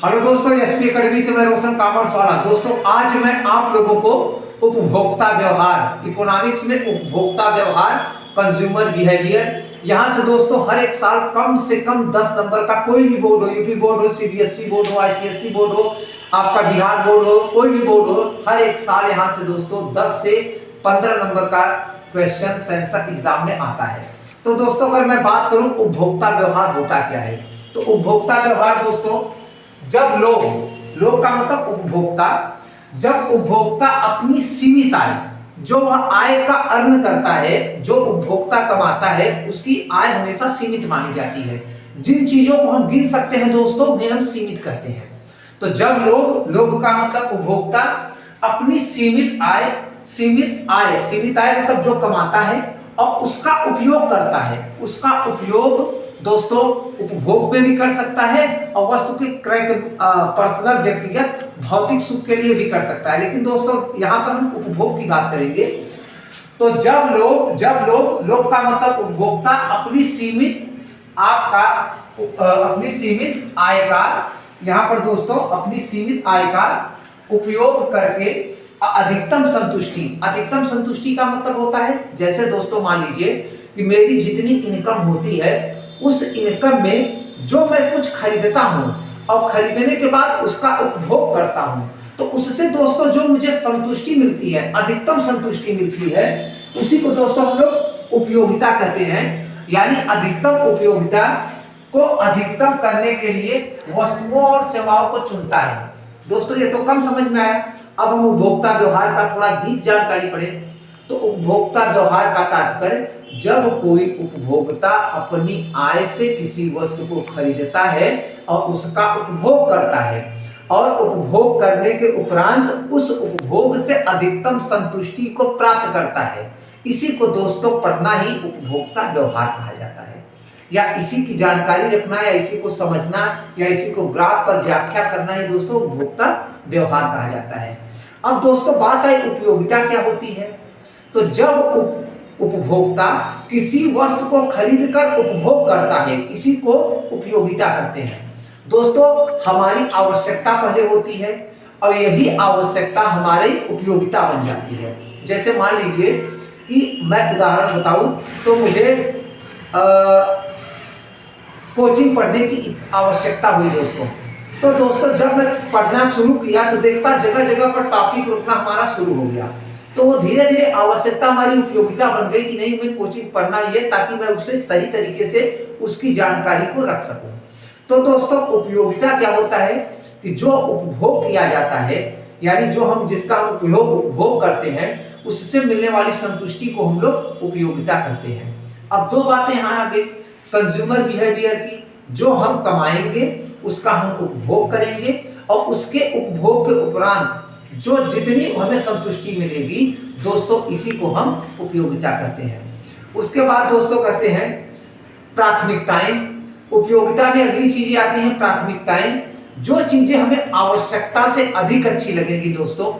Hello दोस्तों, SP academy से मैं रोशन कॉमर्स वाला। दोस्तों आज मैं आप लोगों को उपभोक्ता व्यवहार, इकोनॉमिक्स में उपभोक्ता व्यवहार, कंज्यूमर बिहेवियर, यहाँ से दोस्तों हर एक साल कम से कम 10 नंबर का कोई भी बोर्ड हो, यूपी बोर्ड हो, सीबीएसई बोर्ड हो, आईसीएसई बोर्ड हो, आपका बिहार बोर्ड हो, कोई भी बोर्ड हो, हर एक साल यहाँ से दोस्तों 10 से 15 नंबर का क्वेश्चन सेंसर एग्जाम में आता है। तो दोस्तों अगर मैं बात करूं उपभोक्ता व्यवहार होता क्या है, तो उपभोक्ता व्यवहार दोस्तों जब लोग का मतलब उपभोक्ता, जब उपभोक्ता अपनी सीमित आय, जो वह आय का अर्न करता है, जो उपभोक्ता कमाता है, उसकी आय हमेशा सीमित मानी जाती है। जिन चीजों को हम गिन सकते हैं दोस्तों उन्हें हम सीमित करते हैं। तो जब लोग का मतलब उपभोक्ता अपनी सीमित आय मतलब जो कमाता है और उसका उपयोग करता है, उसका उपयोग दोस्तों उपभोग में भी कर सकता है और वस्तु के क्रय पर्सनल व्यक्तिगत भौतिक सुख के लिए भी कर सकता है। लेकिन दोस्तों यहाँ पर हम उपभोग की बात करेंगे। तो जब लोग का मतलब उपभोक्ता अपनी सीमित आय का, यहाँ पर दोस्तों अपनी सीमित आय का उपयोग करके अधिकतम संतुष्टि का मतलब होता है, जैसे दोस्तों मान लीजिए कि मेरी जितनी इनकम होती है उस इनकम में जो मैं कुछ खरीदता हूं और खरीदने के बाद उसका उपभोग करता हूं, तो उससे दोस्तों जो मुझे संतुष्टि मिलती है, अधिकतम संतुष्टि मिलती है, उसी को दोस्तों हम लोग उपयोगिता कहते हैं। यानी अधिकतम उपयोगिता को अधिकतम करने के लिए वस्तुओं और सेवाओं को चुनता है। दोस्तों ये तो कम समझ में आया। अब हम उपभोक्ता व्यवहार का थोड़ा डीप जानकारी पढ़े। तो उपभोक्ता व्यवहार का तात्पर्य जब कोई उपभोक्ता अपनी आय से किसी वस्तु को खरीदता है और उसका उपभोग करता है और उपभोग करने के उपरांत उस उपभोग से अधिकतम संतुष्टि को प्राप्त करता है, इसी को दोस्तों पढ़ना ही उपभोक्ता व्यवहार कहा जाता है। या इसी की जानकारी रखना, या इसी को समझना, या इसी को ग्राफ पर व्याख्या करना ही दोस्तों उपभोक्ता व्यवहार कहा जाता है। अब दोस्तों बात आई उपयोगिता क्या होती है। तो जब उपभोक्ता किसी वस्तु को खरीदकर उपभोग करता है, इसी को उपयोगिता कहते हैं। दोस्तों हमारी आवश्यकता पहले होती है और यही आवश्यकता हमारी उपयोगिता बन जाती है। जैसे मान लीजिए कि मैं उदाहरण बताऊं तो मुझे कोचिंग पढ़ने की आवश्यकता हुई दोस्तों। तो दोस्तों जब मैं पढ़ना शुरू किया तो देखता जगह जगह पर टॉपिक रुकना हमारा शुरू हो गया। तो वो धीरे धीरे आवश्यकता हमारी उपयोगिता बन गई कि नहीं, मैं कोचिंग पढ़ना ही है ताकि मैं उसे सही तरीके से उसकी जानकारी को रख सकूं। तो दोस्तों उपयोगिता क्या होता है कि जो उपभोग किया जाता है, यानी जो हम जिसका हम उपभोग करते हैं, उससे मिलने वाली संतुष्टि को हम लोग उपयोगिता कहते हैं। अब दो बातें यहाँ आ गई कंज्यूमर बिहेवियर की, जो हम कमाएंगे उसका हम उपभोग करेंगे और उसके उपभोग के उपरांत जो जितनी हमें संतुष्टि मिलेगी दोस्तों, इसी को हम उपयोगिता कहते हैं। उसके बाद दोस्तों कहते हैं प्राथमिकताएं। उपयोगिता में अगली चीजें आती हैं प्राथमिकताएं। जो चीजें हमें आवश्यकता से अधिक अच्छी लगेगी दोस्तों,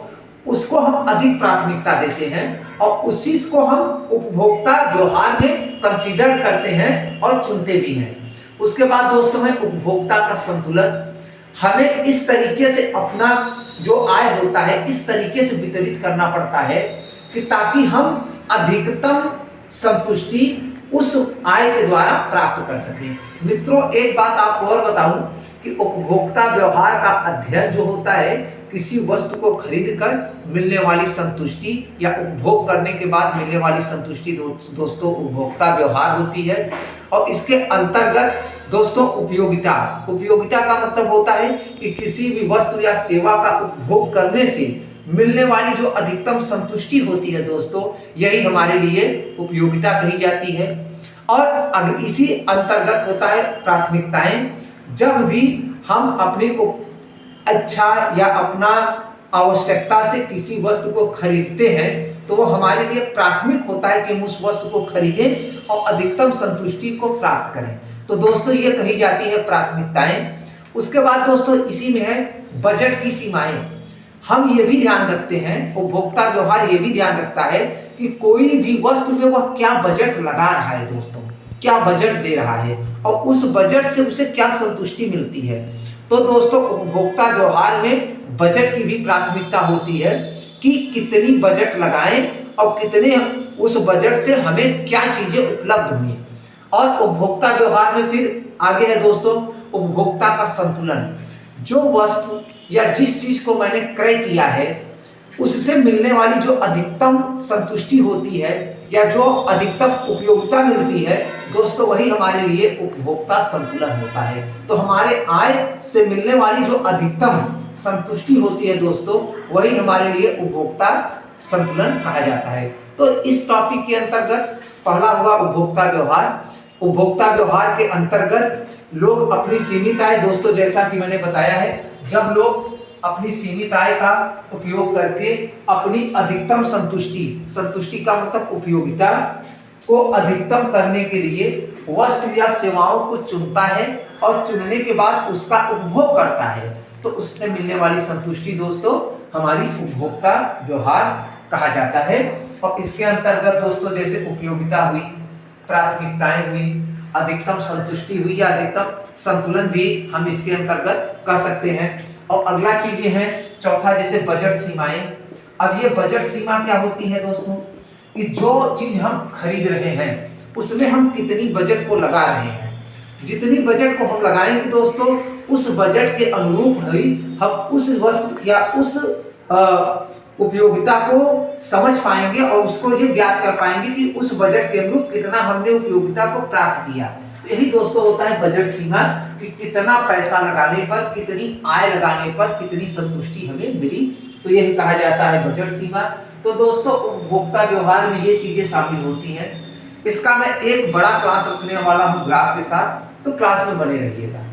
उसको हम अधिक प्राथमिकता देते हैं और उसी को हम उपभोक्ता व्यवहार में कंसीडर करते हैं और चुनते भी हैं। उसके बाद दोस्तों है उपभोक्ता का संतुलन। हमें इस तरीके से अपना जो आय होता है इस तरीके से वितरित करना पड़ता है कि ताकि हम अधिकतम संतुष्टि उस आय के द्वारा प्राप्त कर सकें। मित्रों एक बात आपको और बताऊं कि उपभोक्ता व्यवहार का अध्ययन जो होता है किसी वस्तु को खरीदकर मिलने वाली संतुष्टि या उपभोग करने के बाद मिलने वाली संतुष्टि दोस्तों उपभोक्ता व्यवहार होती है। और इसके अंतर्गत दोस्तों उपयोगिता का मतलब होता है कि किसी भी वस्तु या सेवा का उपभोग करने से मिलने वाली जो अधिकतम संतुष्टि होती है दोस्तों, यही हमारे लिए उपयोगिता कही जाती है। और इसी अंतर्गत होता है प्राथमिकताएं। जब भी हम अपनी इच्छा या अपना आवश्यकता से किसी वस्तु को खरीदते हैं तो वो हमारे लिए प्राथमिक होता है कि हम उस वस्तु को खरीदें और अधिकतम संतुष्टि को प्राप्त करें। तो दोस्तों ये कही जाती है प्राथमिकताएं। उसके बाद दोस्तों इसी में है बजट की सीमाएं। हम ये भी ध्यान रखते हैं, उपभोक्ता व्यवहार ये भी ध्यान रखता है कि कोई भी वस्तु में वह क्या बजट लगा रहा है दोस्तों, क्या बजट दे रहा है और उस बजट से उसे क्या संतुष्टि मिलती है। तो दोस्तों उपभोक्ता व्यवहार में बजट की भी प्राथमिकता होती है कि कितनी बजट लगाएं और कितने उस बजट से हमें क्या चीजें उपलब्ध हुई। और उपभोक्ता व्यवहार में फिर आगे है दोस्तों उपभोक्ता का संतुलन। जो वस्तु या जिस चीज को मैंने क्रय किया है उससे मिलने वाली जो अधिकतम संतुष्टि होती है या जो अधिकतम उपयोगिता मिलती है दोस्तों, वही हमारे लिए उपभोक्ता संतुलन होता है। तो हमारे आय से मिलने वाली जो अधिकतम संतुष्टि होती है दोस्तों, वही हमारे लिए उपभोक्ता संतुलन कहा जाता है। तो इस टॉपिक के अंतर्गत पहला हुआ उपभोक्ता व्यवहार। उपभोक्ता व्यवहार के अंतर्गत लोग अपनी सीमित आय दोस्तों, जैसा कि मैंने बताया है, जब लोग अपनी सीमित आय का उपयोग करके अपनी अधिकतम संतुष्टि का मतलब उपयोगिता को अधिकतम करने के लिए वस्तु या सेवाओं को चुनता है और चुनने के बाद उसका उपभोग करता है, तो उससे मिलने वाली संतुष्टि दोस्तों हमारी उपभोक्ता व्यवहार कहा जाता है। और इसके अंतर्गत दोस्तों जैसे उपयोगिता हुई, प्राथमिकताएं हुई, अधिकतम संतुष्टि हुई या अधिकतम संतुलन भी हम इसके अंतर्गत कर सकते हैं। और अगला चीजें हैं चौथा, जैसे बजट सीमाएं। अब ये बजट सीमा क्या होती है दोस्तों, कि जो चीज हम खरीद रहे हैं उसमें हम कितनी बजट को लगा रहे हैं। जितनी बजट को हम लगाएंगे दोस्तों, उस बजट के अनुरूप ही हम उस वस्तु या उस उपयोगिता को समझ पाएंगे और उसको ये ज्ञात कर पाएंगे कि उस बजट के अनुरूप कितना हमने उपयोगिता को प्राप्त किया। तो यही दोस्तों होता है बजट सीमा, कि कितना पैसा लगाने पर, कितनी आय लगाने पर कितनी संतुष्टि हमें मिली, तो यही कहा जाता है बजट सीमा। तो दोस्तों उपभोक्ता व्यवहार में ये चीजें शामिल होती हैं। इसका मैं एक बड़ा क्लास रखने वाला हूँ ग्राफ के साथ, तो क्लास में बने रहिएगा।